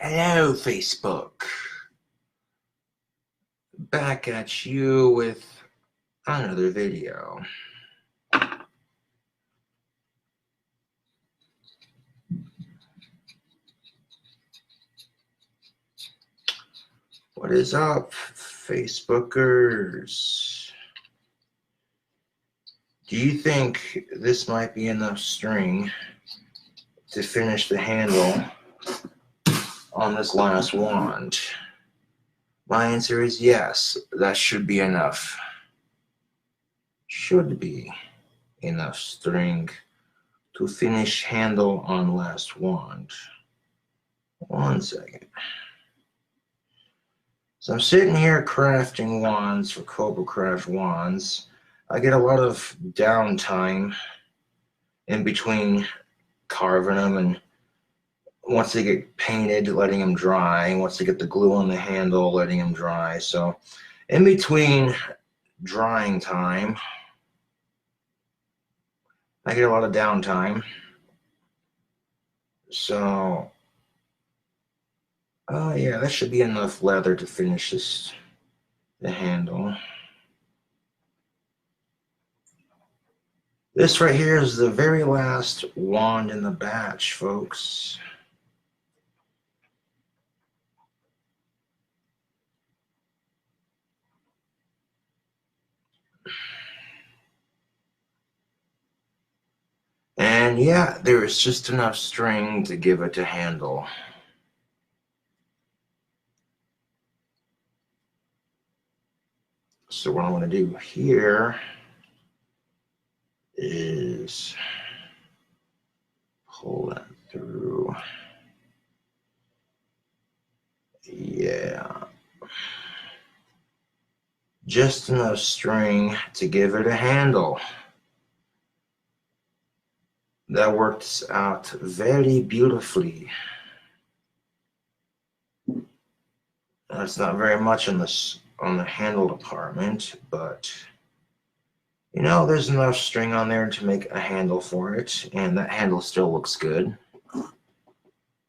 Hello, Facebook. Back at you with another video. What is up, Facebookers? Do you think this might be enough string to finish the handle on this last wand? My answer is yes, that should be enough. Should be enough string to finish handle on last wand. 1 second. So I'm sitting here crafting wands for Cobra Craft wands. I get a lot of downtime in between carving them, and once they get painted, letting them dry. Once they get the glue on the handle, letting them dry. So in between drying time, I get a lot of downtime. So, oh yeah, that should be enough leather to finish the handle. This right here is the very last wand in the batch, folks. And yeah, there is just enough string to give it a handle. So what I'm going to do here is pull that through. Yeah. Just enough string to give it a handle. That works out very beautifully. That's not very much on the handle department, but you know, there's enough string on there to make a handle for it, and that handle still looks good.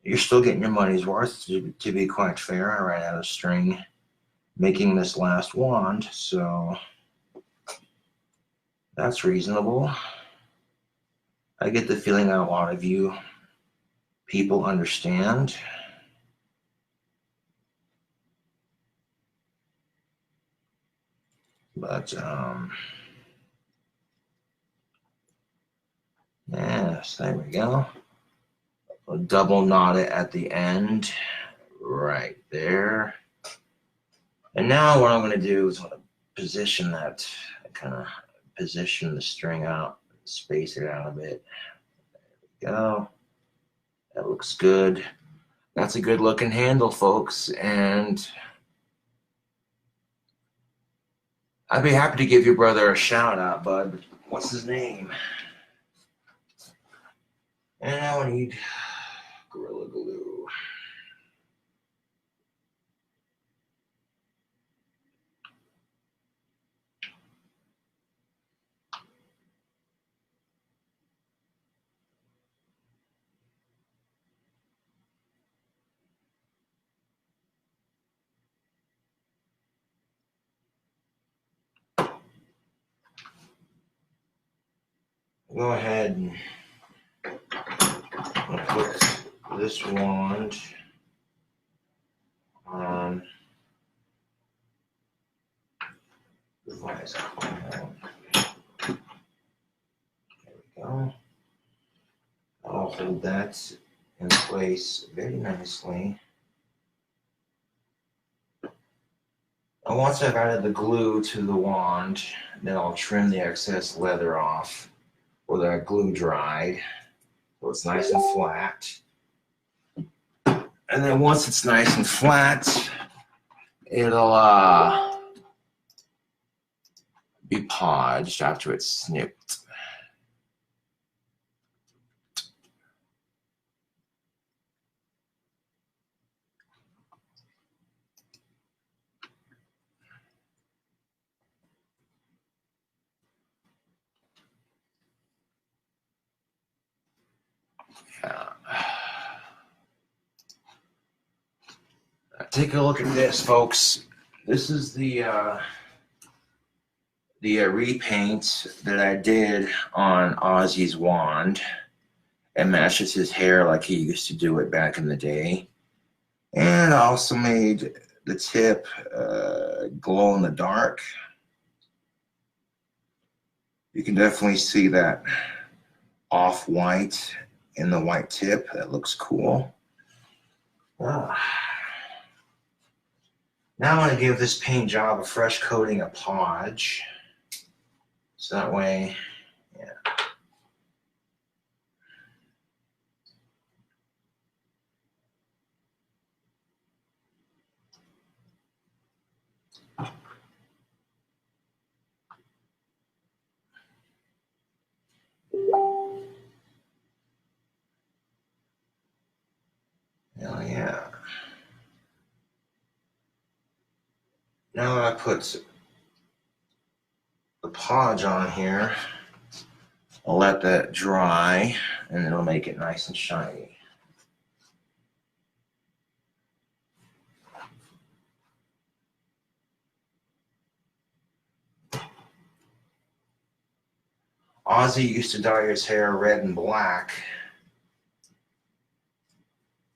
You're still getting your money's worth, to be quite fair. I ran out of string making this last wand, so that's reasonable. I get the feeling that a lot of you people understand. But yes, there we go. I'll double knot it at the end, right there. And now what I'm going to do is I'm going to position that, kind of position the string out, space it out a bit. There we go. That looks good. That's a good looking handle, folks, and I'd be happy to give your brother a shout out, bud. What's his name? And now I need Gorilla Glue. Go ahead and put this wand on the vise. There we go. I'll hold that in place very nicely. And once I've added the glue to the wand, then I'll trim the excess leather off where that glue dried, so it's nice and flat. And then once it's nice and flat, it'll be podged after it's snipped. Yeah. take a look at this, folks. This is the repaint that I did on Ozzy's wand. It matches his hair like he used to do it back in the day. And I also made the tip glow in the dark. You can definitely see that off-white in the white tip. That looks cool. Now I want to give this paint job a fresh coating of Podge. So that way, yeah. Hell yeah. Now I put the Podge on here. I'll let that dry and it'll make it nice and shiny. Ozzy used to dye his hair red and black.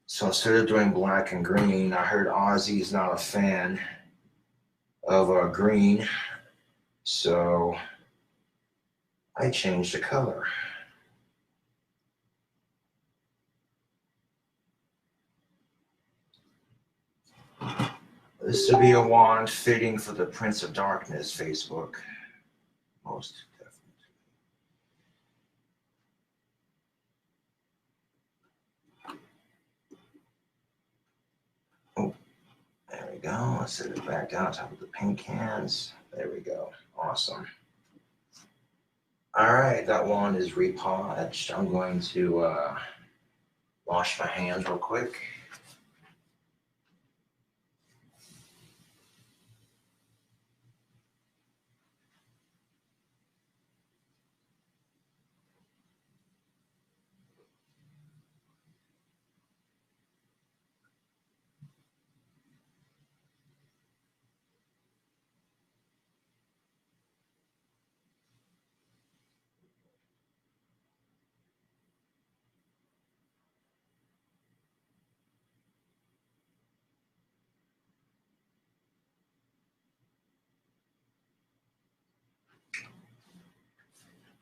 So instead of doing black and green, I heard Ozzy's not a fan of green. So I changed the color. This would be a wand fitting for the Prince of Darkness Facebook. Most definitely. Oh, there we go. Let's set it back down on top of the paint cans. There we go. Awesome. All right, that wand is repodged. I'm going to wash my hands real quick.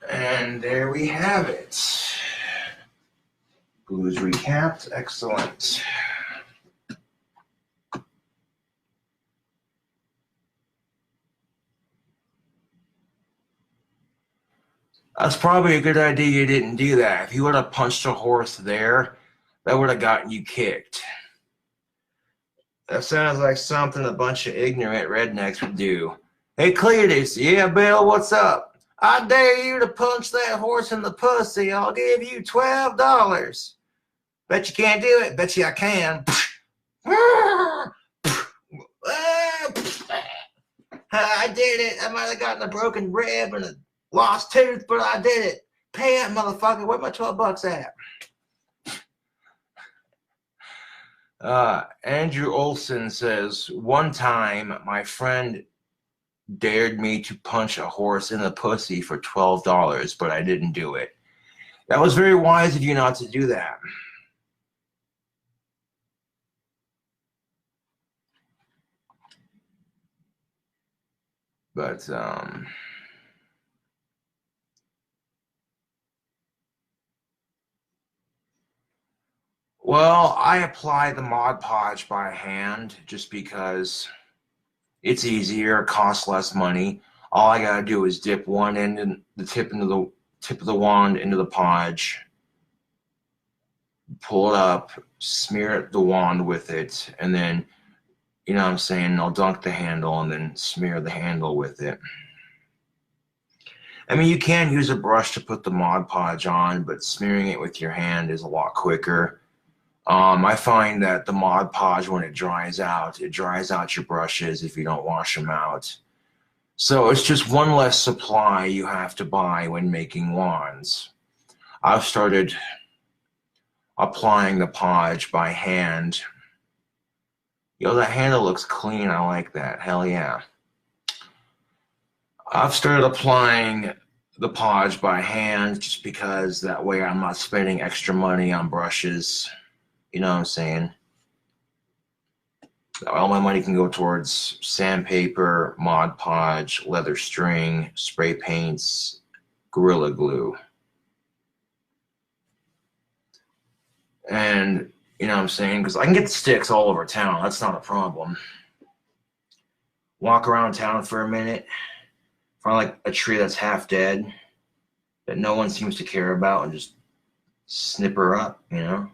And there we have it. Blues recapped. Excellent. That's probably a good idea you didn't do that. If you would have punched a horse there, that would have gotten you kicked. That sounds like something a bunch of ignorant rednecks would do. Hey, Cletus. Yeah, Bill, what's up? I dare you to punch that horse in the pussy. I'll give you $12. Bet you can't do it. Bet you I can. I did it. I might have gotten a broken rib and a lost tooth, but I did it. Pay that motherfucker. Where my $12 at? Andrew Olson says, one time my friend dared me to punch a horse in the pussy for $12, but I didn't do it. That was very wise of you not to do that. But, well, I apply the Mod Podge by hand just because it's easier, costs less money. All I gotta do is dip one end in the tip of the wand into the Podge, pull it up, smear the wand with it, and then, you know what I'm saying, I'll dunk the handle and then smear the handle with it. I mean, you can use a brush to put the Mod Podge on, but smearing it with your hand is a lot quicker. I find that the Mod Podge, when it dries out your brushes if you don't wash them out. So it's just one less supply you have to buy when making wands. I've started applying the Podge by hand Yo, that handle looks clean. I like that. Hell yeah. I've started applying the podge by hand just because that way I'm not spending extra money on brushes. You know what I'm saying? All my money can go towards sandpaper, Mod Podge, leather string, spray paints, Gorilla Glue. And you know what I'm saying? Because I can get sticks all over town. That's not a problem. Walk around town for a minute, find like a tree that's half dead that no one seems to care about, and just snip her up, you know?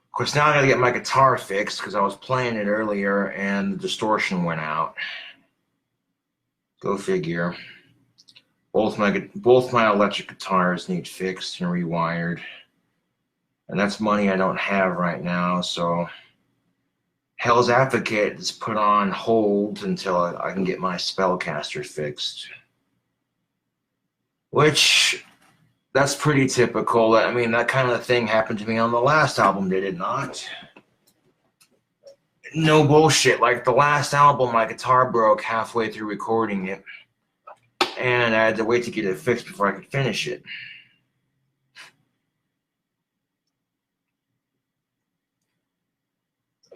Of course, now I gotta get my guitar fixed because I was playing it earlier and the distortion went out. Go figure. Both my electric guitars need fixed and rewired. And that's money I don't have right now, so Hell's Advocate is put on hold until I can get my Spellcaster fixed. Which, that's pretty typical. I mean, that kind of thing happened to me on the last album, did it not? No bullshit. Like the last album, my guitar broke halfway through recording it, and I had to wait to get it fixed before I could finish it.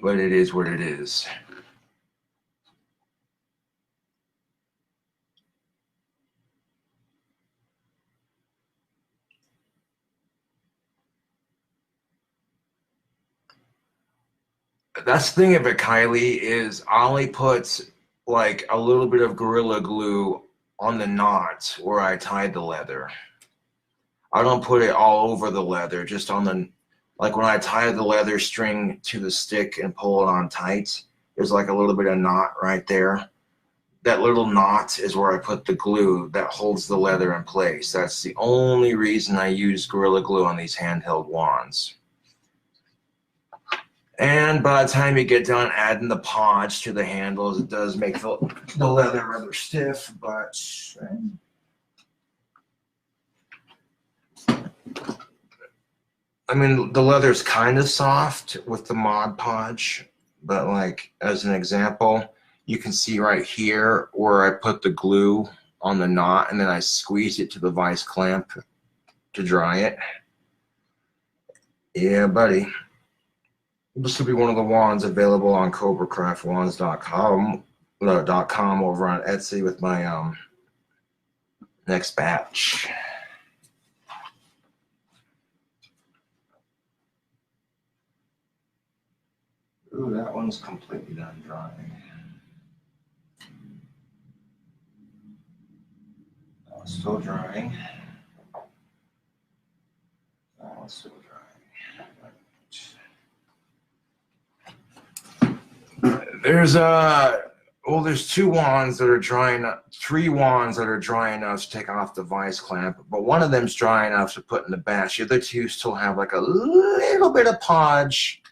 But it is what it is. That's the thing of it, Kylie, is I only put like a little bit of Gorilla Glue on the knots where I tied the leather. I don't put it all over the leather, just on the, like when I tie the leather string to the stick and pull it on tight, there's like a little bit of knot right there. That little knot is where I put the glue that holds the leather in place. That's the only reason I use Gorilla Glue on these handheld wands. And by the time you get done adding the podge to the handles, it does make the leather rather stiff, but I mean, the leather's kind of soft with the Mod Podge, but like as an example, you can see right here where I put the glue on the knot and then I squeeze it to the vice clamp to dry it. Yeah, buddy. This will be one of the wands available on KobraCraftWands.com over on Etsy with my next batch. Ooh, that one's completely done drying. That one's still drying. That one's still drying. There's two wands that are drying, three wands that are dry enough to take off the vice clamp, but one of them's dry enough to put in the batch. The other two still have like a little bit of podge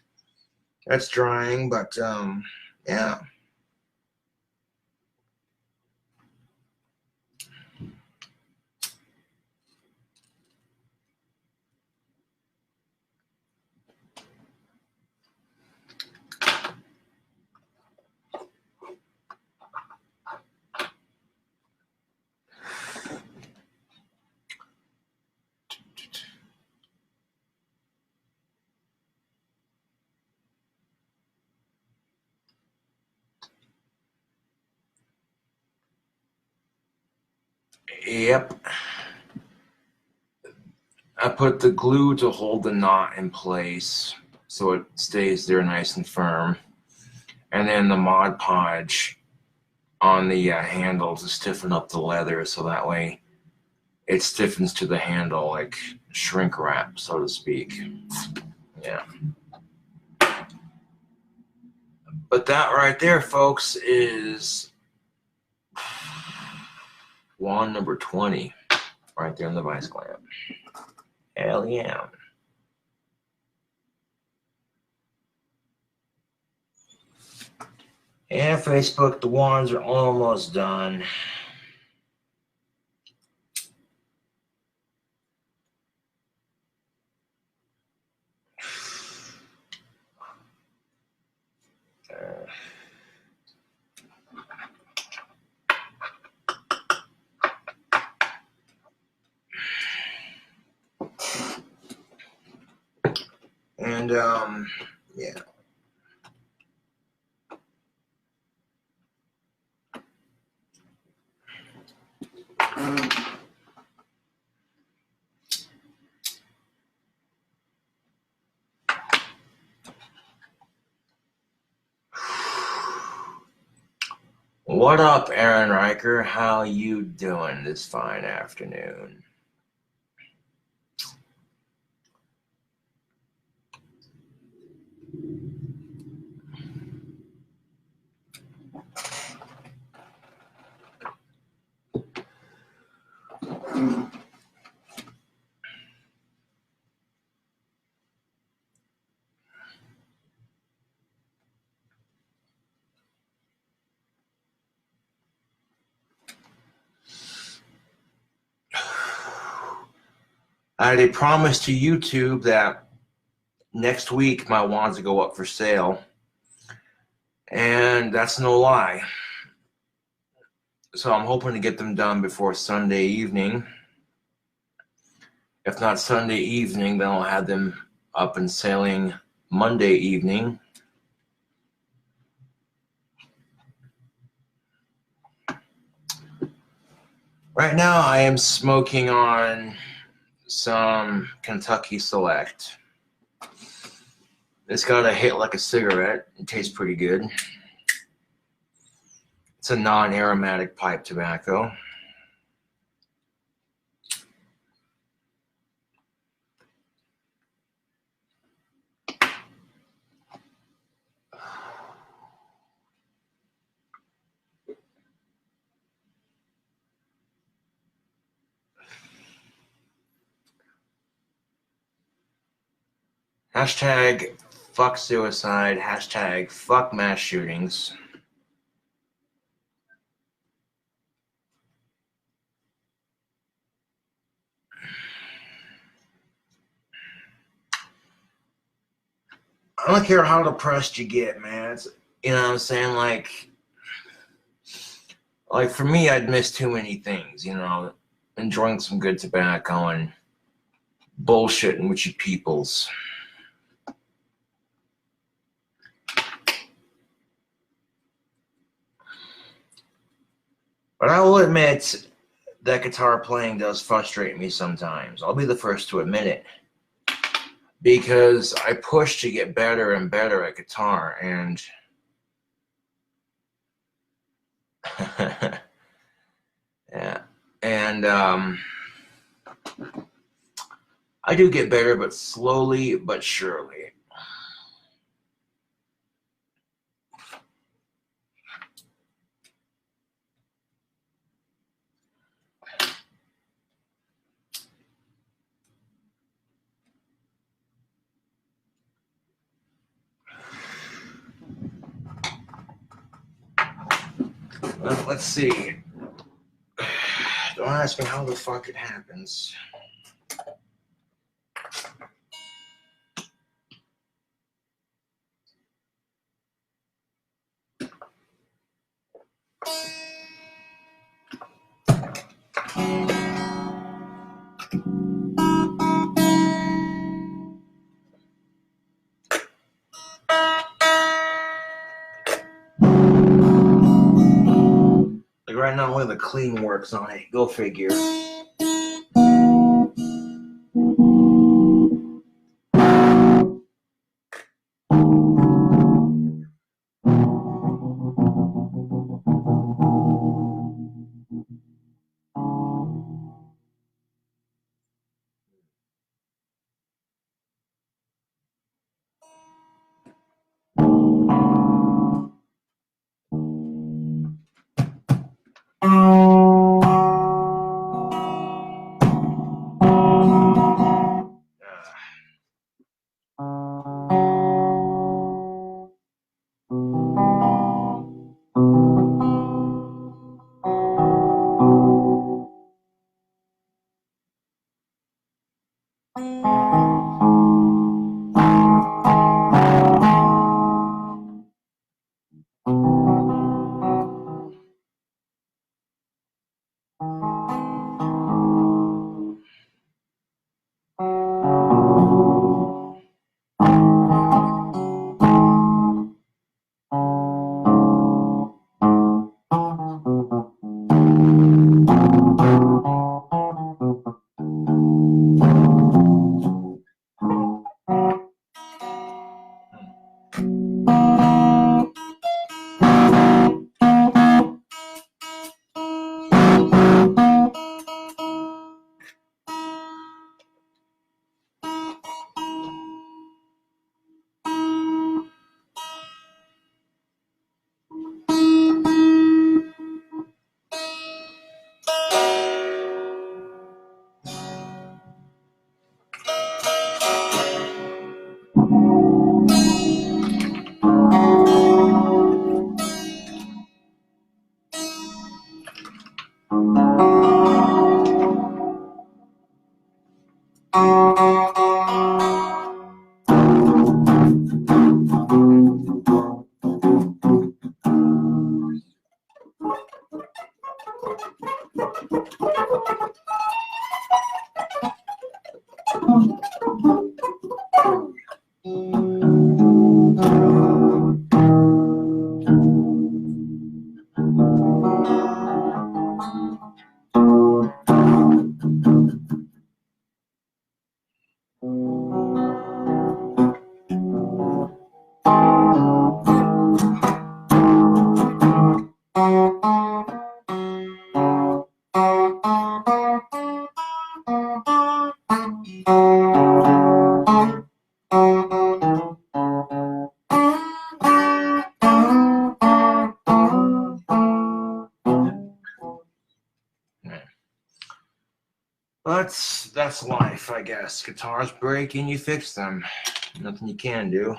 that's drying, but yeah. Yep. I put the glue to hold the knot in place so it stays there nice and firm. And then the Mod Podge on the handle to stiffen up the leather so that way it stiffens to the handle like shrink wrap, so to speak. Yeah. But that right there, folks, is Wand number 20, right there in the vice clamp. Hell yeah. And Facebook, the wands are almost done. And yeah. What up, Aaron Riker? How you doing this fine afternoon? I had a promise to YouTube that next week my wands will go up for sale, and that's no lie. So I'm hoping to get them done before Sunday evening. If not Sunday evening, then I'll have them up and selling Monday evening. Right now I am smoking on some Kentucky Select. It's got a hit like a cigarette. It tastes pretty good. It's a non-aromatic pipe tobacco. Hashtag fuck suicide. Hashtag fuck mass shootings. I don't care how depressed you get, man. It's, you know what I'm saying? Like for me, I'd miss too many things, you know, enjoying some good tobacco and bullshitting with you peoples. But I will admit that guitar playing does frustrate me sometimes. I'll be the first to admit it. Because I push to get better and better at guitar, and yeah, and I do get better, but slowly but surely. Let's see. Don't ask me how the fuck it happens. Like right now, only the clean works on it. Go figure. That's life, I guess. Guitars break and you fix them. Nothing you can do.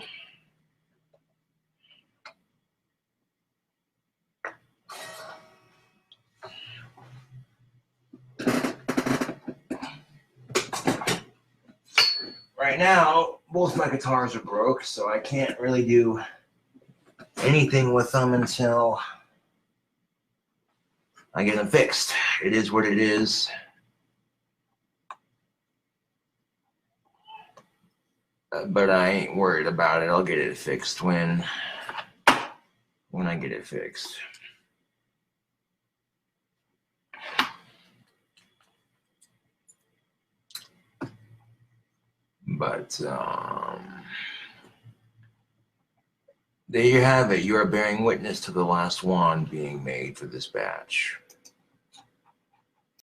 Right now, both my guitars are broke, so I can't really do anything with them until I get them fixed. It is what it is. But I ain't worried about it. I'll get it fixed when I get it fixed. But there you have it. You are bearing witness to the last wand being made for this batch.